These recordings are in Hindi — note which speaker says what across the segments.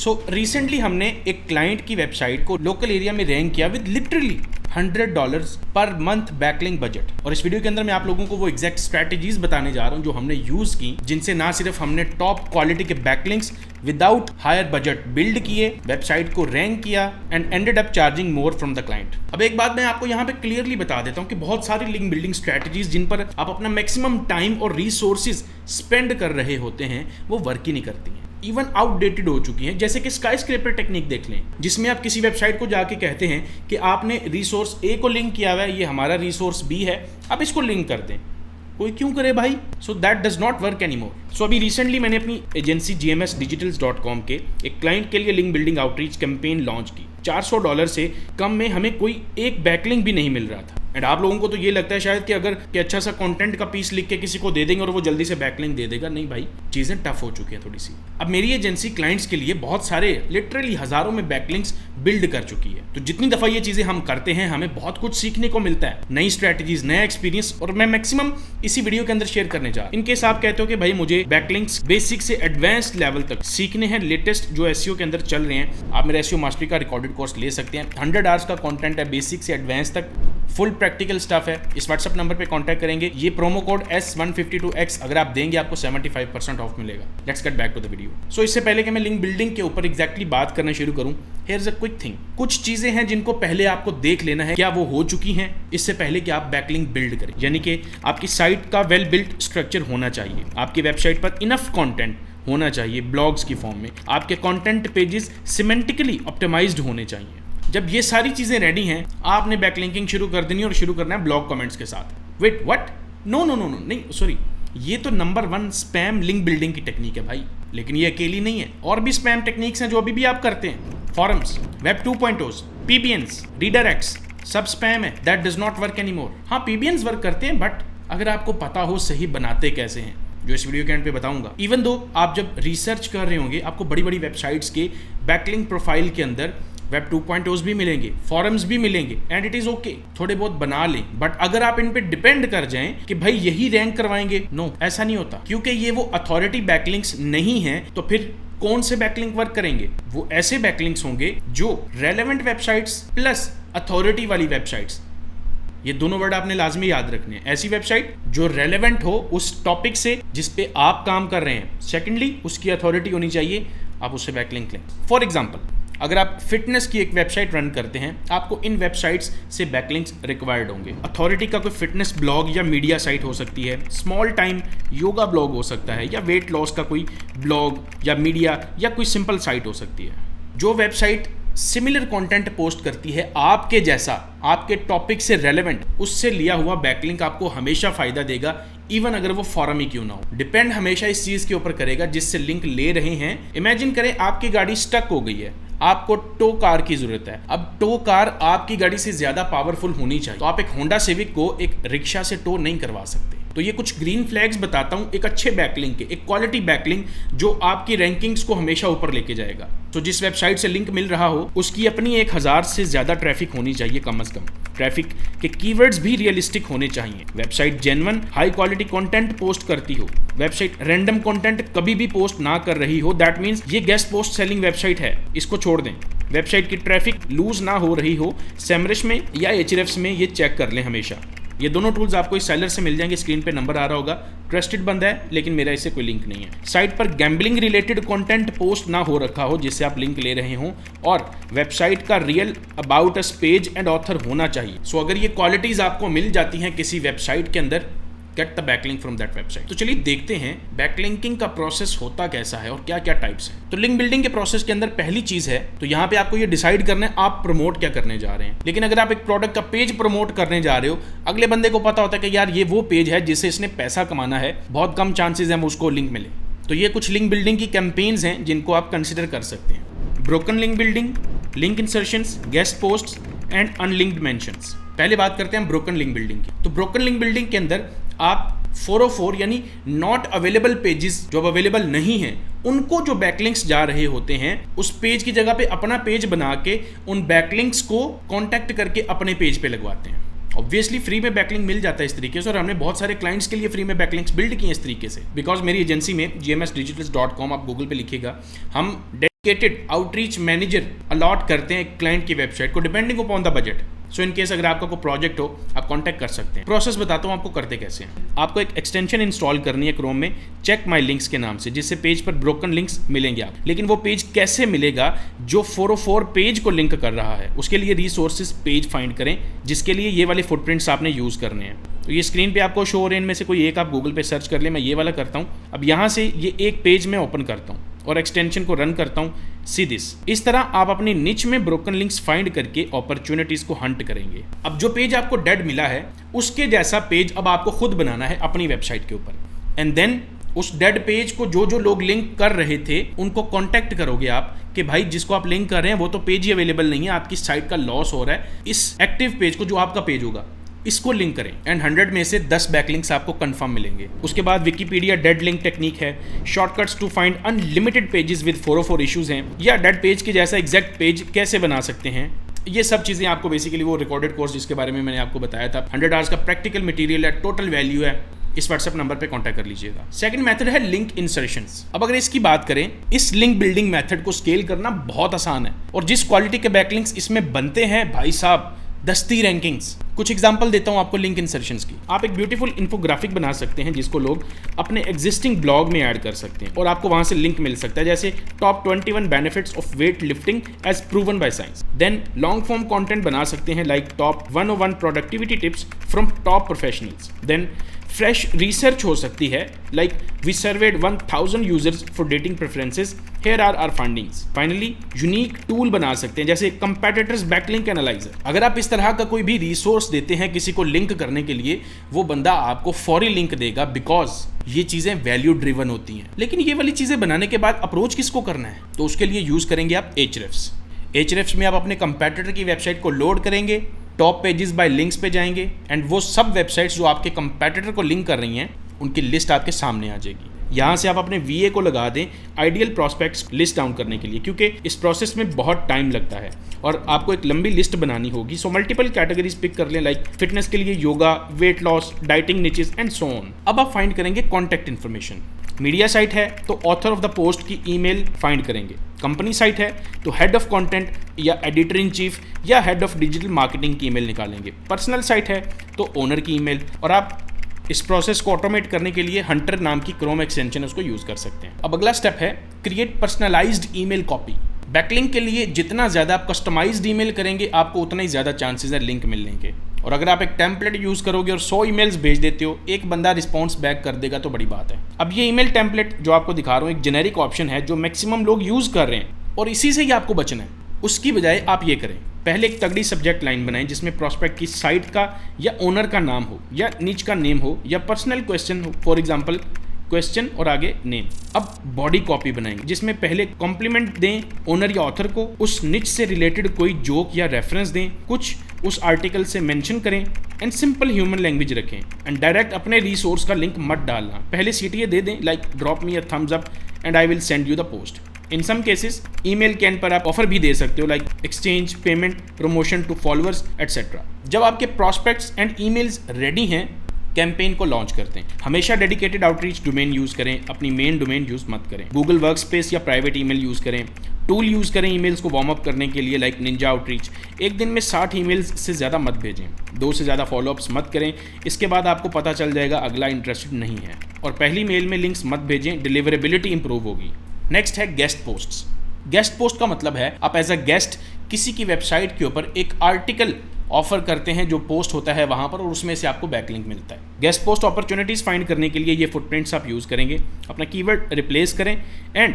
Speaker 1: सो रिसेंटली हमने एक क्लाइंट की वेबसाइट को लोकल एरिया में रैंक किया with literally $100 per month backlink budget. और इस वीडियो के अंदर मैं आप लोगों को वो एग्जैक्ट स्ट्रैटेजीज बताने जा रहा हूं जो हमने यूज की, जिनसे ना सिर्फ हमने टॉप क्वालिटी के backlinks without higher budget build किए, वेबसाइट को रैंक किया and ended up charging more from the client. अब एक बात मैं आपको यहाँ पे क्लियरली बता देता हूँ कि बहुत सारी लिंक बिल्डिंग स्ट्रैटेजीज जिन पर आप अपना मैक्सिमम टाइम और रिसोर्सेज स्पेंड कर रहे होते हैं वो वर्क ही नहीं करती हैं, इवन आउटडेटेड हो चुकी हैं। जैसे कि स्काई स्क्रैपर टेक्निक देख लें, जिसमें आप किसी वेबसाइट को जाके कहते हैं कि आपने रिसोर्स ए को लिंक किया हुआ है, ये हमारा रिसोर्स बी है, आप इसको लिंक कर दें। कोई क्यों करे भाई? So that does not work any more. So अभी रिसेंटली मैंने अपनी एजेंसी gmsdigitals.com के एक क्लाइंट के लिए link building outreach campaign launch की। $400 से कम में हमें कोई एक बैकलिंक भी नहीं मिल रहा था। एंड आप लोगों को तो ये लगता है शायद कि अगर कि अच्छा सा कंटेंट का पीस लिख के किसी को दे देंगे और वो जल्दी से बैकलिंक दे देगा। नहीं भाई, चीज़ें टफ हो चुकी हैं थोड़ी सी। अब मेरी एजेंसी क्लाइंट्स के लिए बहुत सारे लिटरली हज़ारों में बैकलिंक्स बिल्ड कर चुकी है। तो जितनी दफ़ा ये चीज़ें हम करते हैं हमें बहुत कुछ सीखने को मिलता है, नई स्ट्रैटेजीज, नया एक्सपीरियंस, और मैं मैक्सिमम इसी वीडियो के अंदर शेयर करने जा रहा हूं। इनकेस आप कहते हो कि भाई मुझे बैकलिंक्स बेसिक से एडवांस लेवल तक सीखने हैं, लेटेस्ट जो एसईओ के अंदर चल रहे हैं, आप मेरे एसईओ मास्टरी का रिकॉर्डेड कोर्स ले सकते हैं। 100 आवर्स का कंटेंट है, बेसिक से एडवांस तक फुल प्रैक्टिकल स्टफ है। इस व्हाट्सएप नंबर पे कांटेक्ट करेंगे, ये प्रोमो कोड S152X अगर आप देंगे आपको 75% ऑफ मिलेगा। Let's get back to the video. So इससे पहले कि मैं लिंक बिल्डिंग के ऊपर एग्जैक्टली बात करना शुरू करूं, here is a quick thing. कुछ चीजें हैं जिनको पहले आपको देख लेना है क्या वो हो चुकी हैं इससे पहले कि आप बैकलिंक बिल्ड करें। यानी कि आपकी साइट का वेल बिल्ट स्ट्रक्चर होना चाहिए, आपकी वेबसाइट पर इनफ कंटेंट होना चाहिए ब्लॉग्स की फॉर्म में, आपके कंटेंट पेजेस सिमेंटिकली ऑप्टिमाइज्ड होने चाहिए। जब ये सारी चीजें रेडी हैं, आपने बैकलिंकिंग शुरू कर देनी और शुरू करना है ब्लॉग कमेंट्स के साथ। Wait what? No no no no, नहीं सॉरी, ये तो नंबर 1 स्पैम लिंक बिल्डिंग की टेक्निक है भाई। लेकिन ये अकेली नहीं है, और भी स्पैम टेक्निक्स हैं जो अभी भी आप करते हैं। फॉरम्स, वेब 2.0, PBNs, रीडायरेक्ट्स, सब स्पैम है। That does not work any मोर। हाँ, PBNs वर्क करते हैं, बट अगर आपको पता हो सही बनाते कैसे हैं, जो इस वीडियो के एंड पे बताऊंगा। इवन दो आप जब रिसर्च कर रहे होंगे, आपको बड़ी बड़ी वेबसाइट्स के बैकलिंक प्रोफाइल के अंदर वेब 2.0s भी मिलेंगे, फॉरम्स भी मिलेंगे, एंड इट इज ओके, थोड़े बहुत बना लें। बट अगर आप इन पे डिपेंड कर जाएं कि भाई यही रैंक करवाएंगे, नो, ऐसा नहीं होता, क्योंकि ये वो अथॉरिटी बैकलिंक्स नहीं है। तो फिर कौन से बैकलिंक वर्क करेंगे? वो ऐसे बैकलिंक्स होंगे जो रेलेवेंट वेबसाइट्स प्लस अथॉरिटी वाली वेबसाइट्स, ये दोनों वर्ड आपने लाजमी याद रखने हैं। ऐसी वेबसाइट जो रेलेवेंट हो उस टॉपिक से जिस पे आप काम कर रहे हैं। सेकेंडली, उसकी अथॉरिटी होनी चाहिए, आप उससे बैकलिंक लें। फॉर एग्जाम्पल, अगर आप फिटनेस की एक वेबसाइट रन करते हैं, आपको इन वेबसाइट्स से बैकलिंक्स रिक्वायर्ड होंगे। अथॉरिटी का कोई फिटनेस ब्लॉग या मीडिया साइट हो सकती है, स्मॉल टाइम योगा ब्लॉग हो सकता है, या वेट लॉस का कोई ब्लॉग या मीडिया या कोई सिंपल साइट हो सकती है। जो वेबसाइट सिमिलर कंटेंट पोस्ट करती है आपके जैसा, आपके टॉपिक से रेलेवेंट, उससे लिया हुआ बैकलिंक आपको हमेशा फायदा देगा, इवन अगर वो फॉरम ही क्यों ना हो। डिपेंड हमेशा इस चीज के ऊपर करेगा जिससे लिंक ले रहे हैं। इमेजिन करें आपकी गाड़ी स्टक हो गई है, आपको टो कार की जरूरत है। अब टो कार आपकी गाड़ी से ज्यादा पावरफुल होनी चाहिए, तो आप एक होंडा सिविक को एक रिक्शा से टो नहीं करवा सकते। तो ये कुछ ग्रीन फ्लैग्स बताता हूं एक अच्छे बैकलिंक के, एक क्वालिटी बैकलिंक जो आपकी रैंकिंग्स को हमेशा ऊपर लेके जाएगा। तो जिस वेबसाइट से लिंक मिल रहा हो उसकी अपनी 1000 से ज्यादा ट्रैफिक होनी चाहिए कम से कम। ट्रैफिक के कीवर्ड्स भी रियलिस्टिक होने चाहिए। Website genuine high quality content post करती हो, वेबसाइट रैंडम कंटेंट कभी भी पोस्ट ना कर रही हो, दैट मींस ये गेस्ट पोस्ट सेलिंग वेबसाइट है, इसको छोड़ दें। वेबसाइट की ट्रैफिक लूज ना हो रही हो, सेमरिश में या Ahrefs में, ये चेक कर लें हमेशा। ये दोनों टूल्स आपको इस सेलर से मिल जाएंगे, स्क्रीन पे नंबर आ रहा होगा। ट्रस्टेड बंदा है लेकिन मेरा इससे कोई लिंक नहीं है। साइट पर गैम्बलिंग रिलेटेड कंटेंट पोस्ट ना हो रखा हो जिससे आप लिंक ले रहे हो, और वेबसाइट का real about us page and author होना चाहिए। सो अगर ये क्वालिटीज आपको मिल जाती हैं किसी वेबसाइट के अंदर, get the backlink from that website. तो चलिए देखते हैं बैकलिंकिंग का प्रोसेस होता कैसा है और क्या क्या टाइप्स हैं। तो लिंक बिल्डिंग के प्रोसेस के अंदर पहली चीज है, तो यहाँ पे आपको ये डिसाइड करना है आप प्रमोट क्या करने जा रहे हैं। लेकिन अगर आप एक प्रोडक्ट का पेज प्रमोट करने जा रहे हो, अगले बंदे को पता होता है कि यार ये वो पेज है जिससे इसने पैसा कमाना है, बहुत कम चांसेस हैं उसको लिंक मिले। तो ये कुछ लिंक बिल्डिंग की कैंपेन्स हैं जिनको आप कंसिडर कर सकते हैं। Broken link building, link insertions, guest posts and unlinked mentions. पहले बात करते हैं ब्रोकन लिंक बिल्डिंग की। तो ब्रोकन लिंक बिल्डिंग के अंदर आप 404 यानी नॉट अवेलेबल पेजेस जो अब अवेलेबल नहीं है, उनको जो बैकलिंक्स जा रहे होते हैं उस पेज की जगह पे अपना पेज बना के उन बैकलिंक्स को कांटेक्ट करके अपने पेज पे लगवाते हैं। ऑब्वियसली फ्री में बैकलिंक मिल जाता है इस तरीके से, और हमने बहुत सारे क्लाइंट्स के लिए फ्री में बैकलिंक्स बिल्ड किए इस तरीके से। बिकॉज मेरी एजेंसी में gmsdigitals.com आप गूगल पे लिखिएगा, हम डेडिकेटेड आउटरीच मैनेजर अलॉट करते हैं क्लाइंट की वेबसाइट को depending upon the budget. So in case अगर आपका कोई प्रोजेक्ट हो आप कांटेक्ट कर सकते हैं। प्रोसेस बताता हूँ आपको करते कैसे हैं। आपको एक एक्सटेंशन इंस्टॉल करनी है क्रोम में चेक माई लिंक्स के नाम से, जिससे पेज पर ब्रोकन लिंक्स मिलेंगे आप। लेकिन वो पेज कैसे मिलेगा जो 404 पेज को लिंक कर रहा है, उसके लिए रिसोर्सेज पेज फाइंड करें, जिसके लिए ये वाले फुटप्रिंट्स आपने यूज़ करने हैं। तो ये स्क्रीन पे आपको शो हो रहे हैं, इनमें से कोई एक आप गूगल पे सर्च कर ले। मैं ये वाला करता हूँ। अब यहाँ से ये एक पेज में ओपन करता हूँ और एक्सटेंशन को रन करता हूँ सी दिस। इस तरह आप अपनी निच में ब्रोकन लिंक्स फाइंड करके अपॉर्चुनिटीज को हंट करेंगे। अब जो पेज आपको डेड मिला है उसके जैसा पेज अब आपको खुद बनाना है अपनी वेबसाइट के ऊपर। एंड देन उस डेड पेज को जो लोग लिंक कर रहे थे उनको कांटेक्ट करोगे आप कि भाई जिसको आप लिंक कर रहे हैं वो तो पेज ही अवेलेबल नहीं है, आपकी साइट का लॉस हो रहा है, इस एक्टिव पेज को जो आपका पेज होगा इसको लिंक करें। एंड 100 में से 10 बैकलिंक्स आपको कंफर्म मिलेंगे। उसके बाद विकिपीडिया डेड लिंक टेक्निक है, shortcuts to find unlimited pages with 404 issues हैं, या डेड पेज के जैसा एग्जैक्ट पेज कैसे बना सकते हैं। ये सब चीज़ें आपको बेसिकली वो रिकॉर्डेड कोर्स जिसके बारे में मैंने आपको बताया था, 100 आवर्स का प्रैक्टिकल मटेरियल है, टोटल वैल्यू है, इस व्हाट्सएप नंबर पे कांटेक्ट कर लीजिएगा। सेकंड मेथड है लिंक इंसर्शंस। अब अगर इसकी बात करें, इस लिंक बिल्डिंग मेथड को स्केल करना बहुत आसान है और जिस क्वालिटी के बैकलिंक्स इसमें बनते हैं भाई साहब, दस्ती रैंकिंग्स। कुछ एग्जांपल देता हूं आपको लिंक इंसर्शंस की। आप एक ब्यूटीफुल इन्फोग्राफिक बना सकते हैं जिसको लोग अपने एग्जिस्टिंग ब्लॉग में ऐड कर सकते हैं और आपको वहां से लिंक मिल सकता है, जैसे top 21 benefits of weight lifting as proven by science. Then long form content बना सकते हैं like top 101 productivity tips from top professionals. Then fresh research हो सकती है like we surveyed 1000 users for dating preferences, here are our findings. Finally unique tool बना सकते हैं जैसे कंपेटिटर्स बैकलिंक एनालाइजर। अगर आप इस तरह का कोई भी रिसोर्स देते हैं किसी को लिंक करने के लिए, वो बंदा आपको फौरी लिंक देगा, बिकॉज ये चीजें वैल्यू ड्रिवन होती हैं। लेकिन ये वाली चीजें बनाने के बाद अप्रोच किसको करना है, तो उसके लिए यूज करेंगे आप Ahrefs। Ahrefs में आप अपने कंपेटिटर की वेबसाइट को लोड करेंगे, टॉप पेजेस बाय लिंक्स पे जाएंगे एंड वो सब वेबसाइट्स जो आपके कंपेटिटर को लिंक कर रही हैं उनकी लिस्ट आपके सामने आ जाएगी। यहाँ से आप अपने VA को लगा दें आइडियल प्रॉस्पेक्ट्स लिस्ट डाउन करने के लिए, क्योंकि इस प्रोसेस में बहुत टाइम लगता है और आपको एक लंबी लिस्ट बनानी होगी। सो मल्टीपल कैटेगरीज पिक कर लें, लाइक फिटनेस के लिए yoga, weight loss, dieting niches and so on. अब आप फाइंड करेंगे कॉन्टैक्ट इन्फॉर्मेशन। मीडिया साइट है तो ऑथर ऑफ द पोस्ट की ईमेल फाइंड करेंगे। कंपनी साइट है तो हेड ऑफ कंटेंट या एडिटर इन चीफ या हेड ऑफ डिजिटल मार्केटिंग की ईमेल निकालेंगे। पर्सनल साइट है तो ओनर की ईमेल। और आप इस प्रोसेस को ऑटोमेट करने के लिए हंटर नाम की क्रोम एक्सटेंशन उसको यूज कर सकते हैं। अब अगला स्टेप है create personalised email copy. Backlink के लिए जितना ज़्यादा आप कस्टमाइज्ड ईमेल करेंगे आपको उतना ही ज़्यादा चांसेस है लिंक मिलने के। और अगर आप एक टेम्पलेट यूज करोगे और 100 ईमेल्स भेज देते हो, एक बंदा रिस्पॉन्स बैक कर देगा तो बड़ी बात है। अब ये ईमेल टेम्पलेट जो आपको दिखा रहा हूँ एक जेनेरिक ऑप्शन है जो मैक्सिमम लोग यूज कर रहे हैं और इसी से ही आपको बचना है। उसकी बजाय आप ये करें, पहले एक तगड़ी सब्जेक्ट लाइन बनाएं जिसमें प्रोस्पेक्ट की साइट का या ओनर का नाम हो या निच का नेम हो या पर्सनल क्वेश्चन हो, फॉर एग्जांपल क्वेश्चन और आगे नेम। अब बॉडी कॉपी बनाएंगे जिसमें पहले कॉम्प्लीमेंट दें ओनर या ऑथर को, उस निच से रिलेटेड कोई जोक या रेफरेंस दें, कुछ उस आर्टिकल से मेंशन करें एंड सिंपल ह्यूमन लैंग्वेज रखें एंड डायरेक्ट अपने रिसोर्स का लिंक मत डालना। पहले CTA दे दें like drop me a thumbs up and I will send you the post. In some cases email can पर आप ऑफर भी दे सकते हो like exchange, payment, promotion to followers etcetera. जब आपके प्रॉस्पेक्ट्स एंड ईमेल्स रेडी हैं, कैंपेन को लॉन्च करते हैं। हमेशा डेडिकेटेड आउटरीच डोमेन यूज करें, अपनी मेन डोमेन यूज मत करें। गूगल वर्कस्पेस या प्राइवेट ईमेल यूज करें। टूल यूज करें ईमेल्स को वार्म अप करने के लिए लाइक निंजा आउटरीच। एक दिन में 60 ईमेल्स से ज़्यादा मत भेजें, 2 से ज़्यादा फॉलोअप्स मत करें, इसके बाद आपको पता चल जाएगा अगला इंटरेस्टेड नहीं है। और पहली मेल में लिंक्स मत भेजें, डिलीवरेबिलिटी इंप्रूव होगी। नेक्स्ट है गेस्ट पोस्ट्स। गेस्ट पोस्ट का मतलब है आप एज अ गेस्ट किसी की वेबसाइट के ऊपर एक आर्टिकल ऑफर करते हैं जो पोस्ट होता है वहां पर और उसमें से आपको बैकलिंक मिलता है। गेस्ट पोस्ट अपॉर्चुनिटीज फाइंड करने के लिए ये फुटप्रिंट्स आप यूज करेंगे। अपना कीवर्ड रिप्लेस करें एंड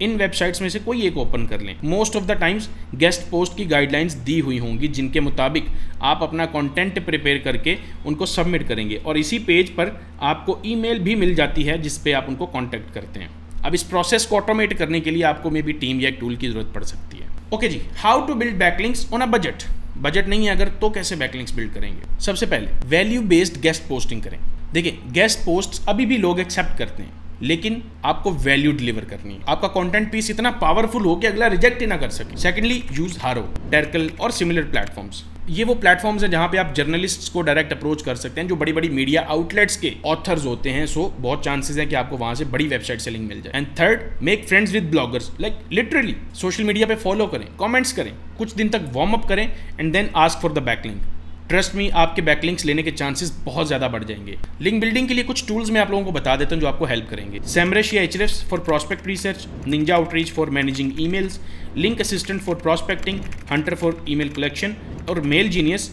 Speaker 1: इन वेबसाइट्स में से कोई एक ओपन कर लें। Most of the times guest post की गाइडलाइंस दी हुई होंगी जिनके मुताबिक आप अपना कंटेंट प्रिपेयर करके उनको सबमिट करेंगे और इसी पेज पर आपको ईमेल भी मिल जाती है जिस पे आप उनको कॉन्टैक्ट करते हैं। अब इस प्रोसेस को ऑटोमेट करने के लिए आपको मे बी टीम या एक टूल की जरूरत पड़ सकती है। ओके जी, how to build backlinks on a budget. Budget नहीं है अगर तो कैसे बैकलिंक्स बिल्ड करेंगे। सबसे पहले वैल्यू बेस्ड गेस्ट पोस्टिंग करें। देखिए गेस्ट पोस्ट अभी भी लोग एक्सेप्ट करते हैं लेकिन आपको वैल्यू डिलीवर करनी है। आपका कंटेंट पीस इतना पावरफुल हो कि अगला रिजेक्ट ही ना कर सके। सेकेंडली यूज हारो, टेरकल और सिमिलर प्लेटफॉर्म्स। ये वो प्लेटफॉर्म्स हैं जहां पे आप जर्नलिस्ट्स को डायरेक्ट अप्रोच कर सकते हैं जो बड़ी बड़ी मीडिया आउटलेट्स के ऑथर्स होते हैं। सो बहुत चांसेस है कि आपको वहां से बड़ी वेबसाइट सेलिंग मिल जाए। And third, make friends with bloggers, like literally social media पे फॉलो करें, कमेंट्स करें, कुछ दिन तक वार्म अप करें and then ask for the backlink. Trust me, आपके बैकलिंक्स लेने के चांसेस बहुत ज़्यादा बढ़ जाएंगे। लिंक बिल्डिंग के लिए कुछ टूल्स मैं आप लोगों को बता देता हूं जो आपको हेल्प करेंगे। सेमरश या Ahrefs for prospect research, Ninja Outreach for managing emails, Link Assistant for prospecting, Hunter for email collection और मेल जीनियस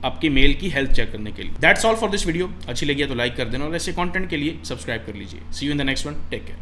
Speaker 1: आपके मेल की हेल्थ चेक करने के लिए। That's all for this video. अच्छी लगी तो लाइक कर देना और ऐसे कंटेंट के लिए सब्सक्राइब कर लीजिए। See you in the next one, take care.